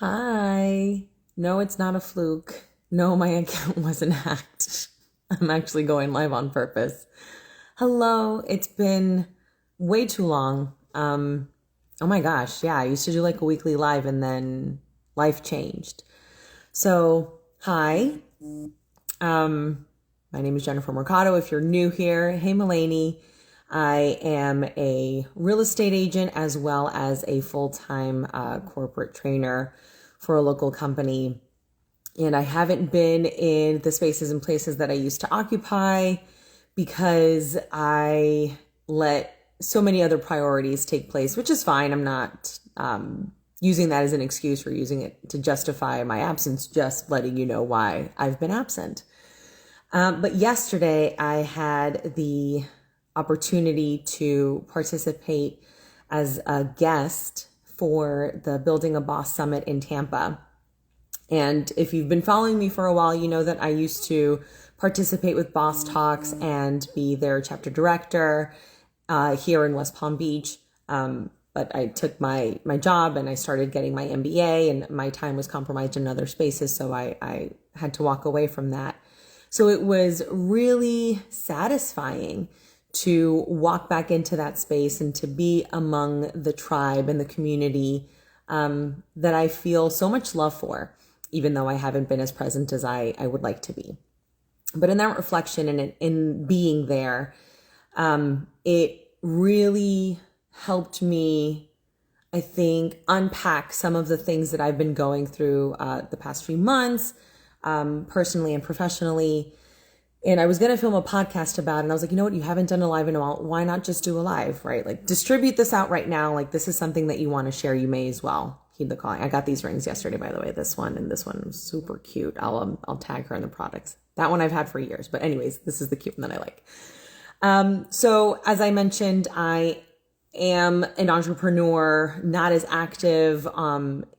Hi. No, it's not a fluke. No, my account wasn't hacked. I'm actually going live on purpose. Hello. It's been way too long. Oh my gosh. Yeah, I used to do like a weekly live and then life changed. So, hi. My name is Jennifer Mercado. If you're new here, hey, Mulaney. I am a real estate agent as well as a full-time corporate trainer for a local company. And I haven't been in the spaces and places that I used to occupy because I let so many other priorities take place, which is fine. I'm not using that as an excuse or using it to justify my absence, just letting you know why I've been absent. But yesterday I had the opportunity to participate as a guest for the Building a Boss Summit in Tampa. And if you've been following me for a while, you know that I used to participate with Boss Talks and be their chapter director here in West Palm Beach. But I took my job and I started getting my MBA, and my time was compromised in other spaces. So I had to walk away from that. So it was really satisfying to walk back into that space and to be among the tribe and the community that I feel so much love for, even though I haven't been as present as I would like to be. But in that reflection and in being there, it really helped me, I think, unpack some of the things that I've been going through the past few months, personally and professionally. And I was going to film a podcast about it. And I was like, you know what? You haven't done a live in a while. Why not just do a live, right? Like distribute this out right now. Like this is something that you want to share. You may as well heed the calling. I got these rings yesterday, by the way, this one and this one was super cute. I'll tag her in the products. That one I've had for years, but anyways, this is the cute one that I like. So as I mentioned, I am an entrepreneur, not as active,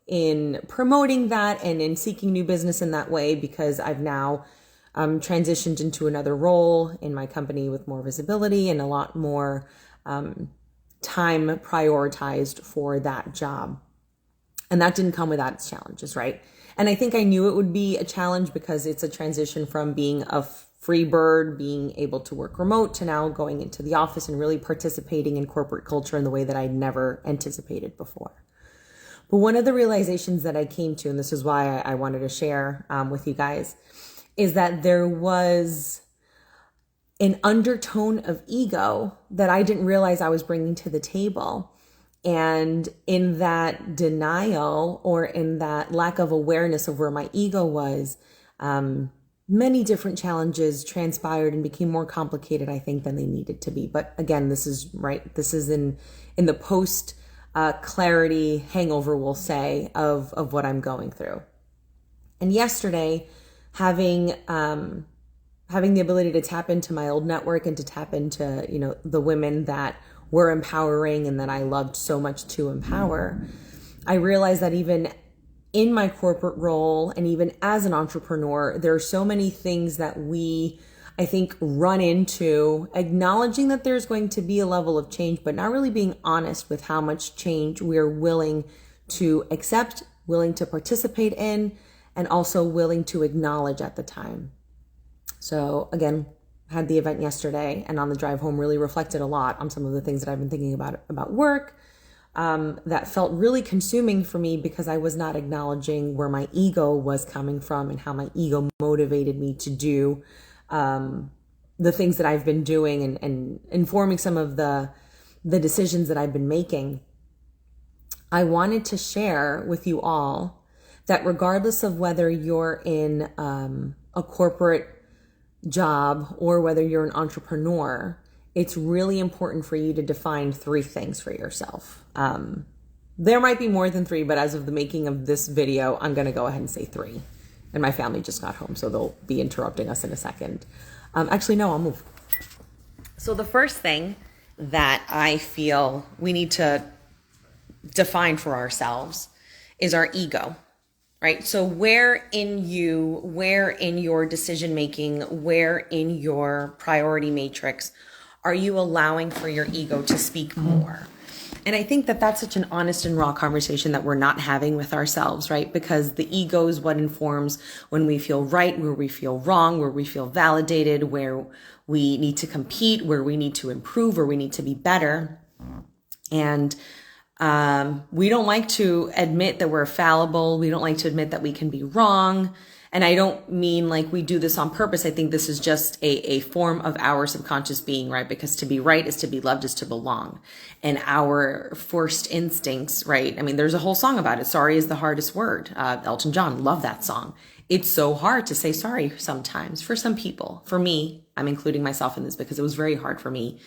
in promoting that and in seeking new business in that way, because I've now transitioned into another role in my company with more visibility and a lot more time prioritized for that job. And that didn't come without its challenges, right? And I think I knew it would be a challenge because it's a transition from being a free bird, being able to work remote, to now going into the office and really participating in corporate culture in the way that I'd never anticipated before. But one of the realizations that I came to, and this is why I wanted to share with you guys, is that there was an undertone of ego that I didn't realize I was bringing to the table. And in that denial, or in that lack of awareness of where my ego was, many different challenges transpired and became more complicated, I think, than they needed to be. But again, this is right. This is in the post clarity hangover, we'll say, of what I'm going through. And yesterday, having the ability to tap into my old network and to tap into, the women that were empowering and that I loved so much to empower, I realized that even in my corporate role and even as an entrepreneur, there are so many things that we, I think, run into, acknowledging that there's going to be a level of change, but not really being honest with how much change we're willing to accept, willing to participate in, and also willing to acknowledge at the time. So again, had the event yesterday, and on the drive home really reflected a lot on some of the things that I've been thinking about work, that felt really consuming for me because I was not acknowledging where my ego was coming from and how my ego motivated me to do the things that I've been doing and informing some of the decisions that I've been making. I wanted to share with you all that regardless of whether you're in a corporate job or whether you're an entrepreneur, it's really important for you to define 3 things for yourself. There might be more than 3, but as of the making of this video, I'm going to go ahead and say 3. And my family just got home, so they'll be interrupting us in a second. Actually, no, I'll move. So the first thing that I feel we need to define for ourselves is our ego. Right? So where in your decision making, where in your priority matrix are you allowing for your ego to speak more? And I think that that's such an honest and raw conversation that we're not having with ourselves, right? Because the ego is what informs when we feel right, where we feel wrong, where we feel validated, where we need to compete, where we need to improve, where we need to be better. And we don't like to admit that we're fallible. We don't like to admit that we can be wrong. And I don't mean like we do this on purpose. I think this is just a form of our subconscious being, right? Because to be right is to be loved, is to belong. And our first instincts, right? I mean, there's a whole song about it. Sorry is the hardest word. Elton John, love that song. It's so hard to say sorry sometimes for some people. For me, I'm including myself in this because it was very hard for me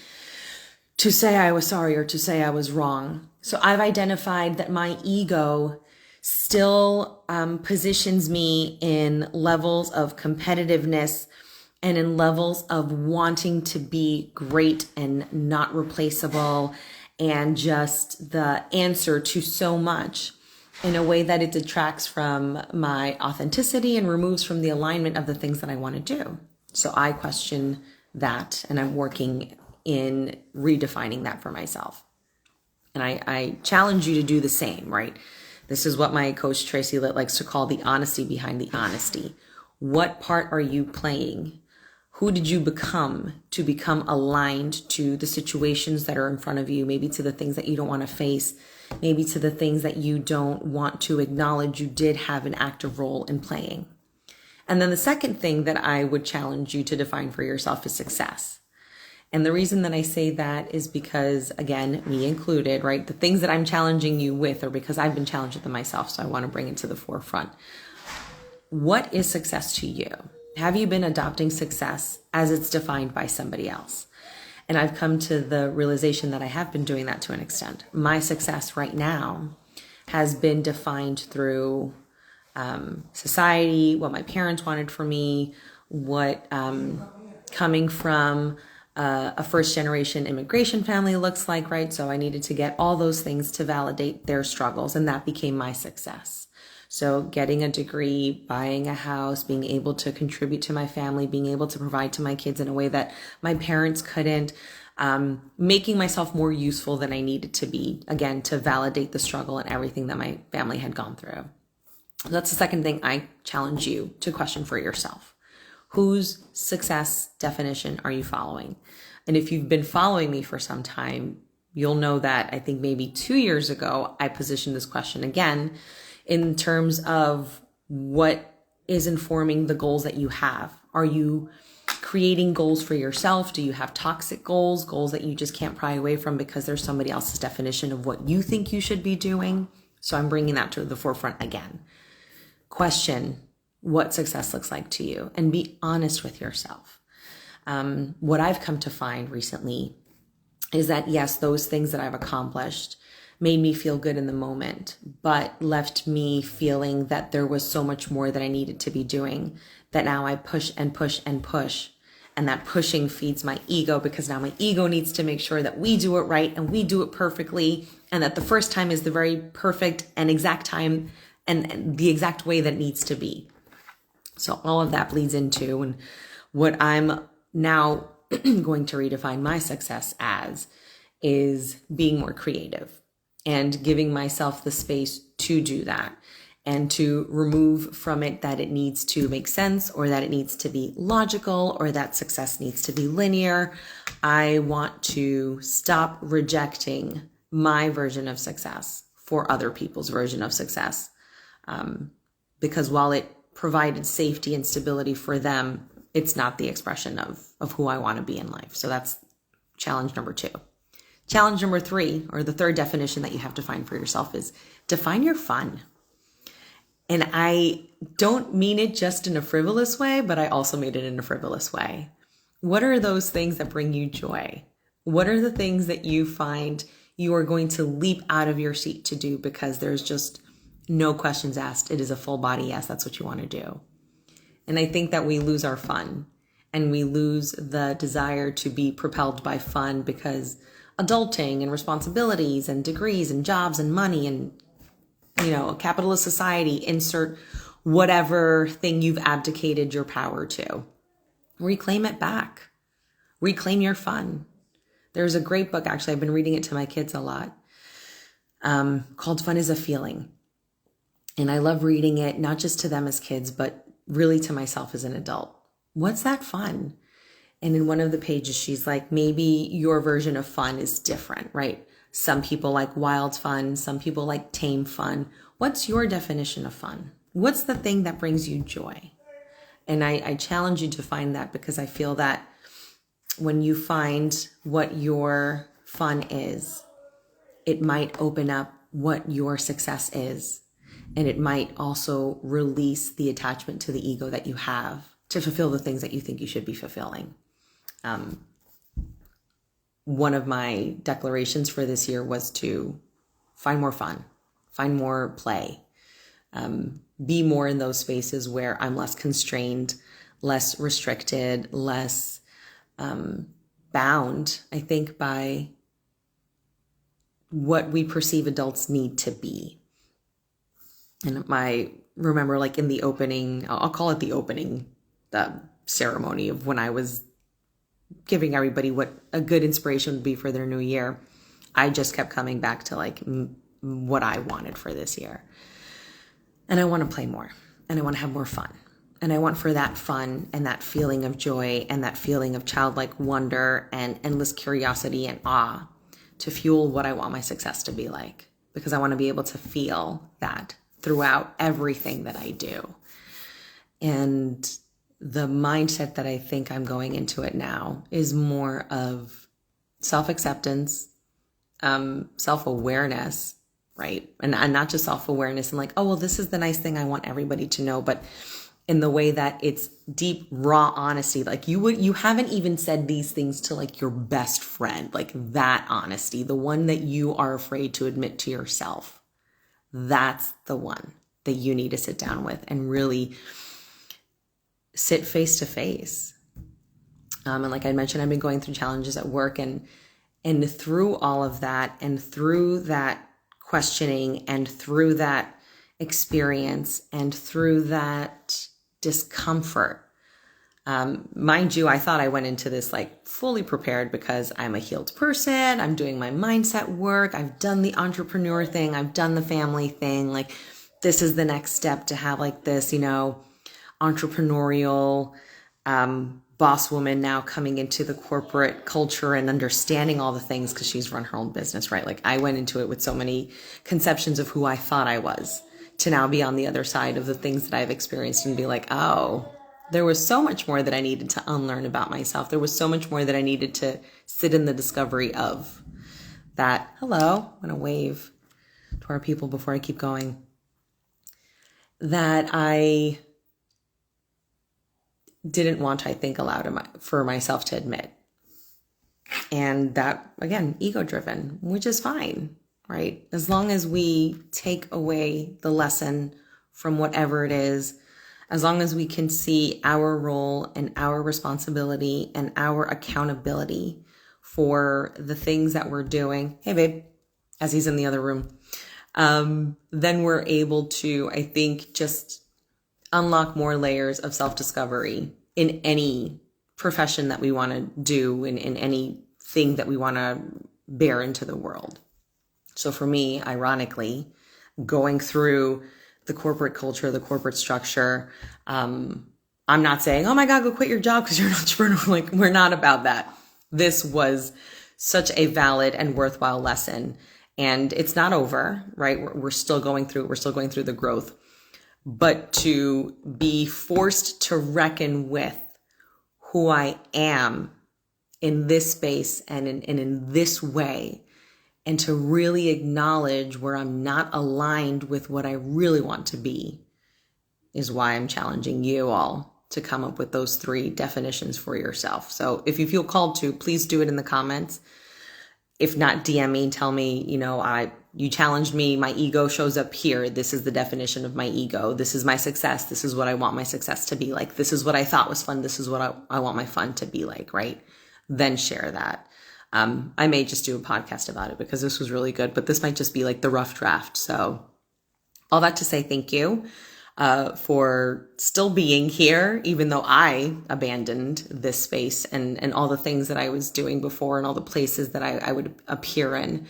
to say I was sorry or to say I was wrong. So I've identified that my ego still positions me in levels of competitiveness and in levels of wanting to be great and not replaceable and just the answer to so much in a way that it detracts from my authenticity and removes from the alignment of the things that I want to do. So I question that, and I'm working in redefining that for myself. And I challenge you to do the same, right? This is what my coach Tracy Litt likes to call the honesty behind the honesty. What part are you playing? Who did you become to become aligned to the situations that are in front of you? Maybe to the things that you don't want to face. Maybe to the things that you don't want to acknowledge you did have an active role in playing. And then the second thing that I would challenge you to define for yourself is success. And the reason that I say that is because, again, me included, right? The things that I'm challenging you with are because I've been challenged with them myself. So I want to bring it to the forefront. What is success to you? Have you been adopting success as it's defined by somebody else? And I've come to the realization that I have been doing that to an extent. My success right now has been defined through society, what my parents wanted for me, what coming from a first generation immigration family looks like, right? So I needed to get all those things to validate their struggles, and that became my success. So getting a degree, buying a house, being able to contribute to my family, being able to provide to my kids in a way that my parents couldn't, making myself more useful than I needed to be, again, to validate the struggle and everything that my family had gone through. That's the second thing I challenge you to question for yourself. Whose success definition are you following? And if you've been following me for some time, you'll know that I think maybe 2 years ago, I positioned this question again in terms of what is informing the goals that you have. Are you creating goals for yourself? Do you have toxic goals, goals that you just can't pry away from because there's somebody else's definition of what you think you should be doing? So I'm bringing that to the forefront again. Question what success looks like to you and be honest with yourself. What I've come to find recently is that, yes, those things that I've accomplished made me feel good in the moment, but left me feeling that there was so much more that I needed to be doing, that now I push and push and push. And that pushing feeds my ego because now my ego needs to make sure that we do it right and we do it perfectly, and that the first time is the very perfect and exact time and the exact way that it needs to be. So all of that bleeds into, and what I'm now going to redefine my success as is being more creative and giving myself the space to do that and to remove from it that it needs to make sense or that it needs to be logical or that success needs to be linear. I want to stop rejecting my version of success for other people's version of success. Because while it provided safety and stability for them, it's not the expression of who I want to be in life. So that's challenge number 2. Challenge number 3, or the third definition that you have to find for yourself, is define your fun. And I don't mean it just in a frivolous way, but I also made it in a frivolous way. What are those things that bring you joy? What are the things that you find you are going to leap out of your seat to do because there's just no questions asked? It is a full body yes, that's what you want to do. And I think that we lose our fun and we lose the desire to be propelled by fun because adulting and responsibilities and degrees and jobs and money and, a capitalist society, insert whatever thing you've abdicated your power to. Reclaim it back. Reclaim your fun. There's a great book, actually, I've been reading it to my kids a lot. called Fun is a Feeling. And I love reading it, not just to them as kids, but really to myself as an adult. What's that fun? And in one of the pages, she's like, maybe your version of fun is different, right? Some people like wild fun. Some people like tame fun. What's your definition of fun? What's the thing that brings you joy? And I challenge you to find that, because I feel that when you find what your fun is, it might open up what your success is. And it might also release the attachment to the ego that you have to fulfill the things that you think you should be fulfilling. One of my declarations for this year was to find more fun, find more play, be more in those spaces where I'm less constrained, less restricted, less bound, I think, by what we perceive adults need to be. And remember, like in the opening, I'll call it the opening ceremony of when I was giving everybody what a good inspiration would be for their new year. I just kept coming back to like what I wanted for this year. And I want to play more, and I want to have more fun. And I want for that fun and that feeling of joy and that feeling of childlike wonder and endless curiosity and awe to fuel what I want my success to be like, because I want to be able to feel that throughout everything that I do. And the mindset that I think I'm going into it now is more of self-acceptance, self-awareness, right? And not just self-awareness and like, oh, well, this is the nice thing I want everybody to know, but in the way that it's deep, raw honesty. Like you haven't even said these things to like your best friend, like that honesty, the one that you are afraid to admit to yourself. That's the one that you need to sit down with and really sit face to face. And like I mentioned, I've been going through challenges at work, and through all of that, and through that questioning, and through that experience, and through that discomfort. Mind you, I thought I went into this like fully prepared because I'm a healed person. I'm doing my mindset work. I've done the entrepreneur thing. I've done the family thing. Like this is the next step to have like this, entrepreneurial, boss woman now coming into the corporate culture and understanding all the things because she's run her own business, right? Like I went into it with so many conceptions of who I thought I was, to now be on the other side of the things that I've experienced and be like, oh, there was so much more that I needed to unlearn about myself. There was so much more that I needed to sit in the discovery of. That, hello, I'm going to wave to our people before I keep going. That I didn't want, I think, allowed for myself to admit. And that, again, ego-driven, which is fine, right? As long as we take away the lesson from whatever it is, as long as we can see our role and our responsibility and our accountability for the things that we're doing. Hey, babe, as he's in the other room. Then we're able to, I think, just unlock more layers of self-discovery in any profession that we want to do, in anything that we want to bear into the world. So for me, ironically, going through the corporate culture, the corporate structure, I'm not saying, oh my God, go quit your job because you're an entrepreneur. Like, we're not about that. This was such a valid and worthwhile lesson. And it's not over, right? We're still going through it. We're still going through the growth. But to be forced to reckon with who I am in this space and in this way, and to really acknowledge where I'm not aligned with what I really want to be, is why I'm challenging you all to come up with those 3 definitions for yourself. So if you feel called to, please do it in the comments. If not, DM me, tell me, you challenged me, my ego shows up here. This is the definition of my ego. This is my success. This is what I want my success to be like. This is what I thought was fun. This is what I want my fun to be like, right? Then share that. I may just do a podcast about it because this was really good, but this might just be like the rough draft. So all that to say, thank you for still being here, even though I abandoned this space and all the things that I was doing before and all the places that I would appear in.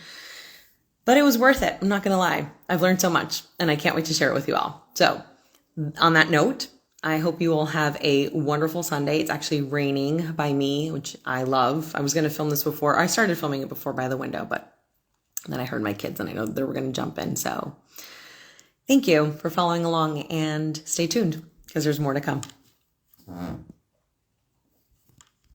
But it was worth it. I'm not going to lie. I've learned so much and I can't wait to share it with you all. So on that note, I hope you all have a wonderful Sunday. It's actually raining by me, which I love. I was going to film this before. I started filming it before by the window, but then I heard my kids and I know they were going to jump in. So thank you for following along and stay tuned because there's more to come.